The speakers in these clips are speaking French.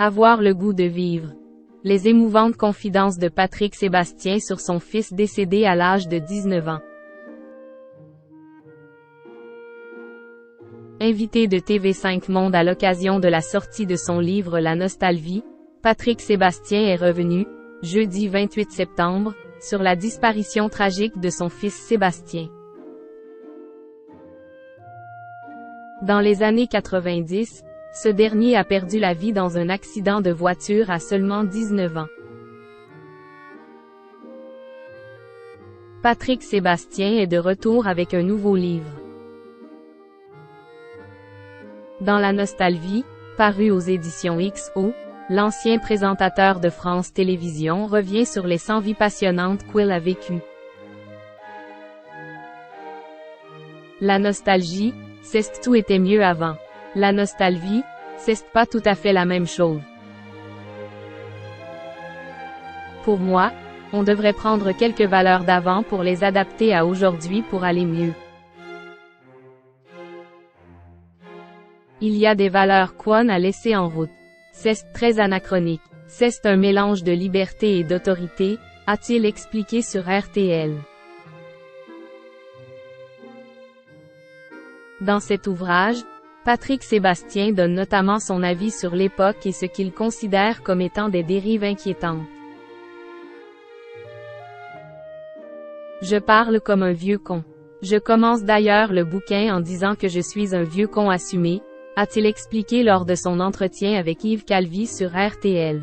Avoir le goût de vivre. Les émouvantes confidences de Patrick Sébastien sur son fils décédé à l'âge de 19 ans. Invité de TV5 Monde à l'occasion de la sortie de son livre La Nostalgie, Patrick Sébastien est revenu, jeudi 28 septembre, sur la disparition tragique de son fils Sébastien. Dans les années 90, ce dernier a perdu la vie dans un accident de voiture à seulement 19 ans. Patrick Sébastien est de retour avec un nouveau livre. Dans La Nostalgie, paru aux éditions XO, l'ancien présentateur de France Télévisions revient sur les 100 vies passionnantes qu'il a vécues. La nostalgie, c'est tout était mieux avant. La nostalgie, c'est pas tout à fait la même chose. Pour moi, on devrait prendre quelques valeurs d'avant pour les adapter à aujourd'hui pour aller mieux. Il y a des valeurs qu'on a laissées en route. C'est très anachronique. C'est un mélange de liberté et d'autorité, a-t-il expliqué sur RTL. Dans cet ouvrage, Patrick Sébastien donne notamment son avis sur l'époque et ce qu'il considère comme étant des dérives inquiétantes. Je parle comme un vieux con. Je commence d'ailleurs le bouquin en disant que je suis un vieux con assumé, a-t-il expliqué lors de son entretien avec Yves Calvi sur RTL.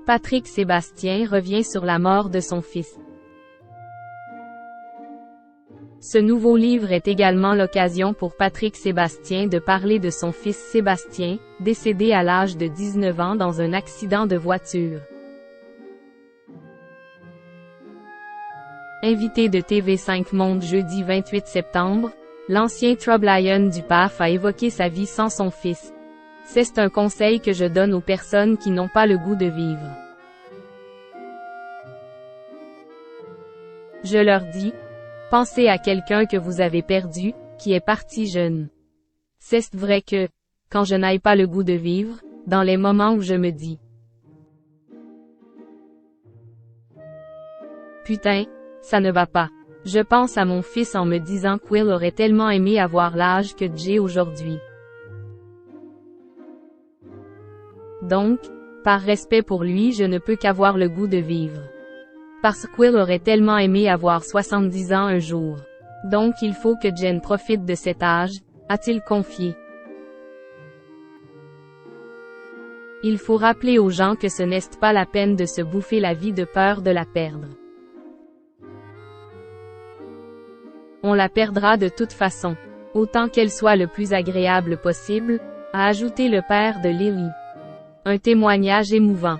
Patrick Sébastien revient sur la mort de son fils. Ce nouveau livre est également l'occasion pour Patrick Sébastien de parler de son fils Sébastien, décédé à l'âge de 19 ans dans un accident de voiture. Invité de TV5 Monde jeudi 28 septembre, l'ancien Troublion du PAF a évoqué sa vie sans son fils. C'est un conseil que je donne aux personnes qui n'ont pas le goût de vivre. Je leur dis, pensez à quelqu'un que vous avez perdu, qui est parti jeune. C'est vrai que, quand je n'ai pas le goût de vivre, dans les moments où je me dis « Putain, ça ne va pas », je pense à mon fils en me disant qu'il aurait tellement aimé avoir l'âge que j'ai aujourd'hui. Donc, par respect pour lui je ne peux qu'avoir le goût de vivre. Parce qu'il aurait tellement aimé avoir 70 ans un jour. Donc il faut que Jen profite de cet âge, a-t-il confié. Il faut rappeler aux gens que ce n'est pas la peine de se bouffer la vie de peur de la perdre. On la perdra de toute façon. Autant qu'elle soit le plus agréable possible, a ajouté le père de Lily. Un témoignage émouvant.